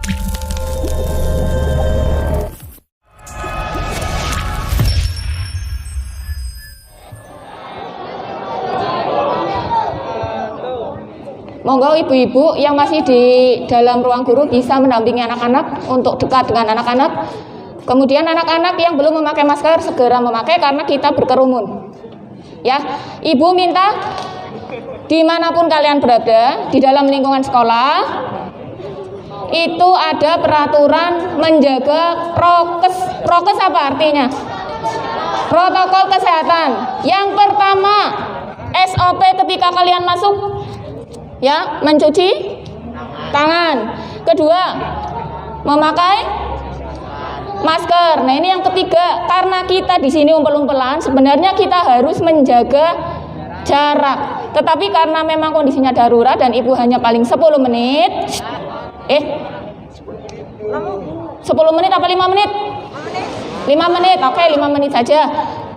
Monggo ibu-ibu yang masih di dalam ruang guru bisa mendampingi anak-anak untuk dekat dengan anak-anak. Kemudian anak-anak yang belum memakai masker segera memakai karena kita berkerumun. Ya, ibu minta dimanapun kalian berada di dalam lingkungan sekolah itu ada peraturan menjaga prokes. Prokes apa artinya? Protokol kesehatan. Yang pertama, SOP ketika kalian masuk, ya, mencuci tangan. Kedua, memakai masker. Nah, ini yang ketiga, karena kita di sini umpel-umpelan, sebenarnya kita harus menjaga jarak. Tetapi karena memang kondisinya darurat dan ibu hanya paling 10 menit. 10 menit apa 5 menit? 5 menit. Oke, 5 menit saja.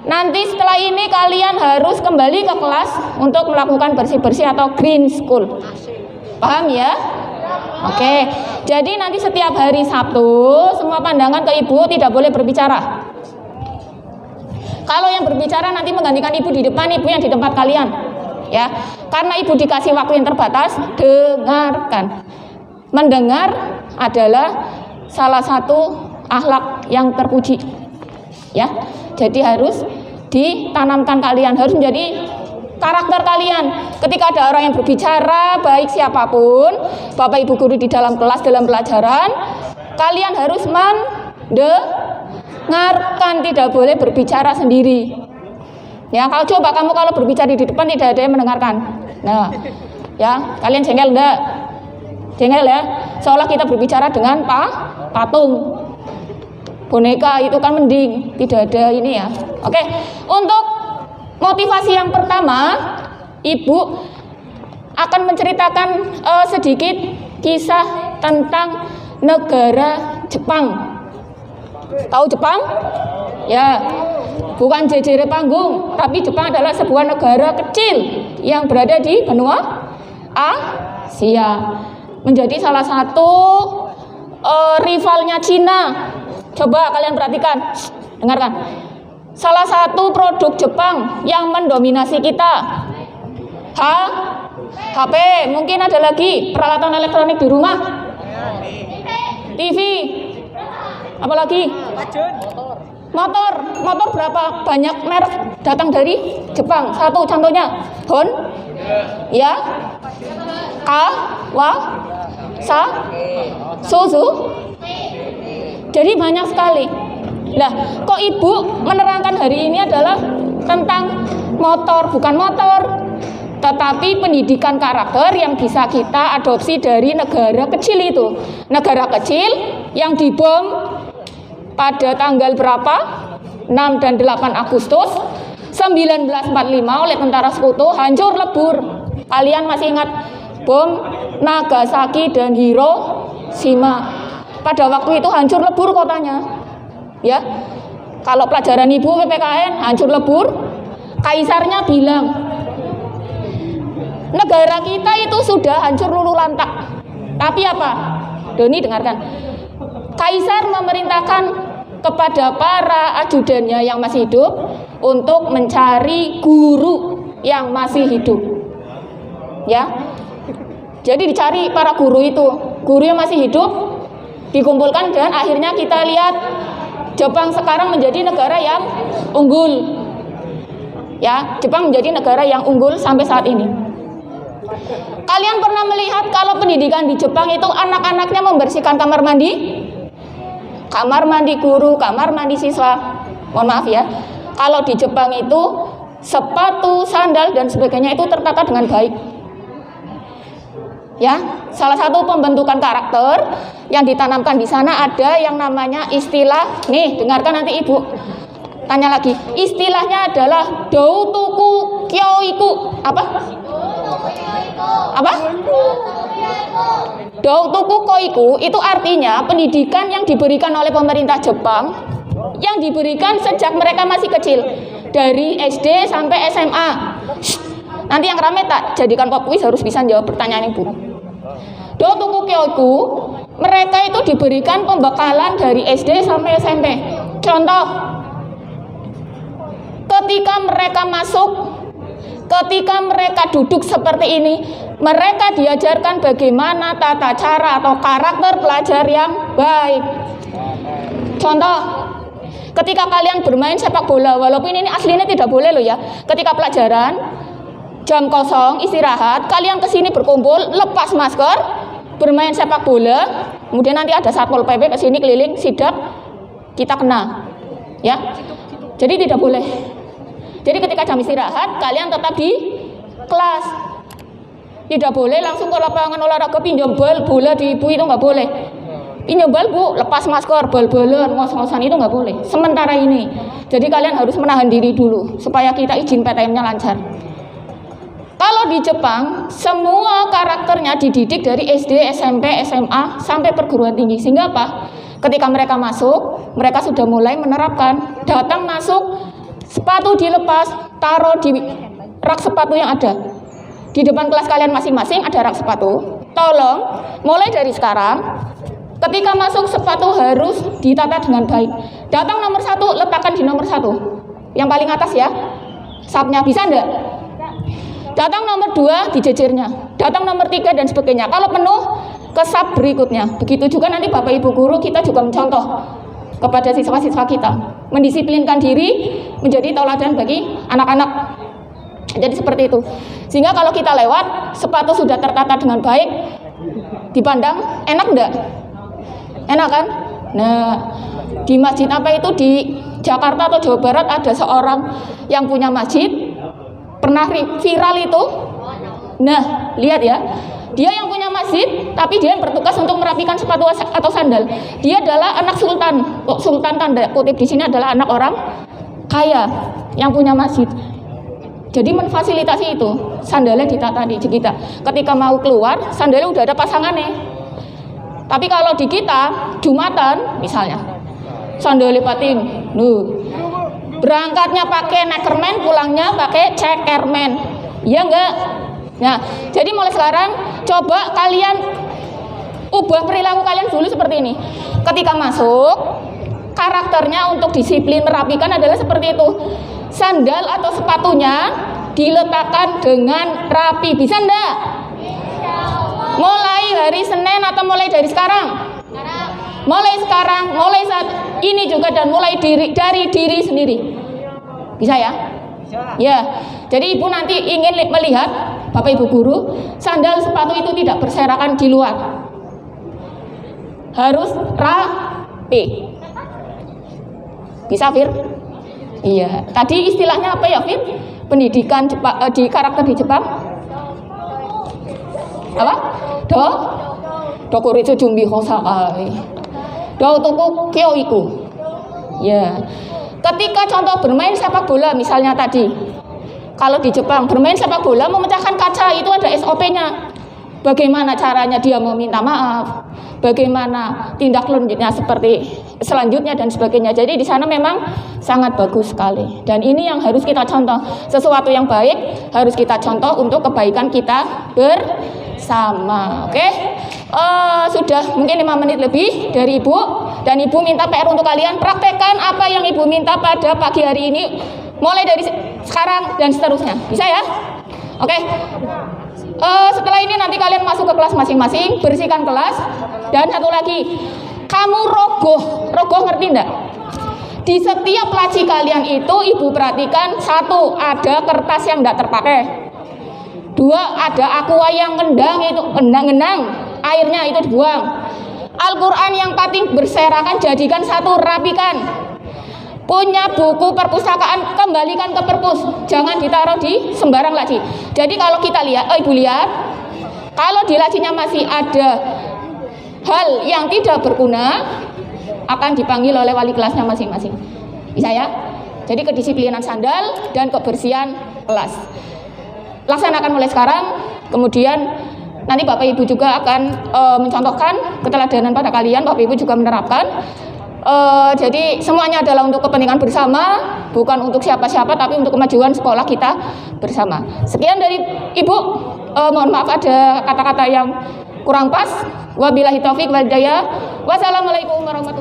Nanti setelah ini kalian harus kembali ke kelas untuk melakukan bersih-bersih atau green school. Paham ya? Oke. Jadi nanti setiap hari Sabtu semua pandangan ke ibu tidak boleh berbicara. Kalau yang berbicara nanti menggantikan ibu di depan, ibu yang di tempat kalian. Ya. Karena ibu dikasih waktu yang terbatas, dengarkan. Mendengar adalah salah satu akhlak yang terpuji. Ya. Jadi harus ditanamkan kalian, harus menjadi karakter kalian. Ketika ada orang yang berbicara, baik siapapun, Bapak Ibu guru di dalam kelas, dalam pelajaran, kalian harus mendengarkan, tidak boleh berbicara sendiri. Ya, kalau coba kamu kalau berbicara di depan tidak ada yang mendengarkan. Nah, ya, kalian jengkel enggak? Jengkel ya? Seolah kita berbicara dengan patung. Boneka itu kan mending, tidak ada ini ya. Oke, untuk motivasi yang pertama, ibu akan menceritakan sedikit kisah tentang negara Jepang. Tahu Jepang? Ya, bukan jejere panggung, tapi Jepang adalah sebuah negara kecil yang berada di benua Asia. Menjadi salah satu rivalnya Cina. Coba kalian perhatikan, dengarkan. Salah satu produk Jepang yang mendominasi kita, HP. Mungkin ada lagi peralatan elektronik di rumah, TV. Apalagi? Motor berapa banyak merek datang dari Jepang? Satu contohnya, ya, Suzuki. Jadi banyak sekali. Lah, kok ibu menerangkan hari ini adalah tentang motor, bukan motor, tetapi pendidikan karakter yang bisa kita adopsi dari negara kecil itu. Negara kecil yang dibom pada tanggal berapa? 6 dan 8 Agustus 1945 oleh tentara sekutu, hancur lebur. Kalian masih ingat bom Nagasaki dan Hiroshima? Pada waktu itu hancur lebur kotanya. Ya. Kalau pelajaran ibu PPKN hancur lebur, kaisarnya bilang negara kita itu sudah hancur luluh lantak. Tapi apa? Doni dengarkan. Kaisar memerintahkan kepada para ajudannya yang masih hidup untuk mencari guru yang masih hidup. Ya. Jadi dicari para guru itu. Guru yang masih hidup dikumpulkan dan akhirnya kita lihat Jepang sekarang menjadi negara yang unggul. Ya, Jepang menjadi negara yang unggul sampai saat ini. Kalian pernah melihat kalau pendidikan di Jepang itu anak-anaknya membersihkan kamar mandi? Kamar mandi guru, kamar mandi siswa. Mohon maaf ya. Kalau di Jepang itu sepatu, sandal dan sebagainya itu tertata dengan baik. Ya, salah satu pembentukan karakter yang ditanamkan di sana ada yang namanya istilah. Nih, dengarkan nanti ibu tanya lagi. Istilahnya adalah doutoku kyoiku. Apa? Doutoku koiku itu artinya pendidikan yang diberikan oleh pemerintah Jepang yang diberikan sejak mereka masih kecil dari SD sampai SMA. Nanti yang rame tak jadikan pop quiz harus bisa jawab pertanyaan ibu. Doutoku kyoiku mereka itu diberikan pembekalan dari SD sampai SMP. Contoh, ketika mereka masuk, ketika mereka duduk seperti ini, mereka diajarkan bagaimana tata cara atau karakter pelajar yang baik. Contoh, ketika kalian bermain sepak bola, walaupun ini aslinya tidak boleh loh ya, ketika pelajaran, jam kosong, istirahat, kalian kesini berkumpul, lepas masker, bermain sepak bola, kemudian nanti ada Satpol PP kesini keliling, sidak, kita kena, ya. Jadi tidak boleh. Jadi ketika jam istirahat, kalian tetap di kelas. Tidak boleh langsung ke lapangan olahraga pinjam bal, bola di ibu, itu nggak boleh. Pinjam bal bu, lepas masker, bal-balan, ngos-ngosan, itu nggak boleh. Sementara ini, jadi kalian harus menahan diri dulu supaya kita izin PTM-nya lancar. Kalau di Jepang, semua karakternya dididik dari SD, SMP, SMA, sampai perguruan tinggi. Sehingga apa? Ketika mereka masuk, mereka sudah mulai menerapkan. Datang masuk, sepatu dilepas, taruh di rak sepatu yang ada. Di depan kelas kalian masing-masing ada rak sepatu. Tolong, mulai dari sekarang, ketika masuk sepatu harus ditata dengan baik. Datang nomor 1, letakkan di nomor 1. Yang paling atas ya. Sapnya bisa enggak? Datang nomor 2 di jejernya, datang nomor 3 dan sebagainya. Kalau penuh ke sub berikutnya. Begitu juga nanti Bapak Ibu guru kita juga mencontoh kepada siswa-siswa kita, mendisiplinkan diri menjadi tauladan bagi anak-anak. Jadi seperti itu. Sehingga kalau kita lewat, sepatu sudah tertata dengan baik, dipandang enak enggak? Enak kan? Nah, di masjid apa itu di Jakarta atau Jawa Barat ada seorang yang punya masjid. Pernah viral itu. Nah, lihat ya. Dia yang punya masjid, tapi dia yang bertugas untuk merapikan sepatu atau sandal. Dia adalah anak sultan. Sultan tanda kutip di sini adalah anak orang kaya yang punya masjid. Jadi memfasilitasi itu. Sandalnya ditata di kita. Ketika mau keluar, sandalnya udah ada pasangannya. Tapi kalau di kita, Jumatan misalnya, sandalnya pating. Berangkatnya pakai neckerman, pulangnya pakai cekerman. Ya enggak? Nah, jadi mulai sekarang coba kalian ubah perilaku kalian dulu seperti ini. Ketika masuk, karakternya untuk disiplin merapikan adalah seperti itu. Sandal atau sepatunya diletakkan dengan rapi. Bisa enggak? Mulai hari Senin atau mulai dari sekarang? Mulai sekarang, mulai saat ini juga, dan mulai dari diri sendiri. Bisa ya? Ya. Jadi ibu nanti ingin melihat, Bapak Ibu guru, sandal sepatu itu tidak berserakan di luar. Harus rapi. Bisa, Fir? Iya. Tadi istilahnya apa ya, Fir? Pendidikan di karakter di Jepang? Apa? Dokurisu jumbi hosakai. Doutoku kyoiku. Ya. Ketika contoh bermain sepak bola misalnya tadi. Kalau di Jepang bermain sepak bola memecahkan kaca itu ada SOP-nya. Bagaimana caranya dia meminta maaf, bagaimana tindak lanjutnya seperti selanjutnya dan sebagainya. Jadi di sana memang sangat bagus sekali. Dan ini yang harus kita contoh. Sesuatu yang baik harus kita contoh untuk kebaikan kita bersama. Oke? Sudah mungkin 5 menit lebih dari Ibu, dan Ibu minta PR untuk kalian praktekkan apa yang Ibu minta pada pagi hari ini mulai dari sekarang dan seterusnya. Bisa ya? Oke. Setelah ini nanti kalian masuk ke kelas masing-masing, bersihkan kelas. Dan satu lagi, kamu rogoh ngerti enggak? Di setiap laci kalian itu Ibu perhatikan, 1 ada kertas yang enggak terpakai, 2 ada aqua yang ngendang, itu ngendang airnya itu dibuang. Al-Quran yang pating berserakan jadikan 1, rapikan. Punya buku perpustakaan kembalikan ke perpus, jangan ditaruh di sembarang laci. Jadi kalau kita lihat, Ibu lihat, kalau di lacinya masih ada hal yang tidak berguna, akan dipanggil oleh wali kelasnya masing-masing. Bisa ya? Jadi kedisiplinan sandal dan kebersihan kelas. Laksanakan mulai sekarang, kemudian nanti Bapak Ibu juga akan mencontohkan keteladanan pada kalian. Bapak Ibu juga menerapkan. Jadi semuanya adalah untuk kepentingan bersama, bukan untuk siapa-siapa, tapi untuk kemajuan sekolah kita bersama. Sekian dari Ibu. Mohon maaf ada kata-kata yang kurang pas. Wabillahi taufik wal hidayah. Wassalamualaikum warahmatullahi wabarakatuh.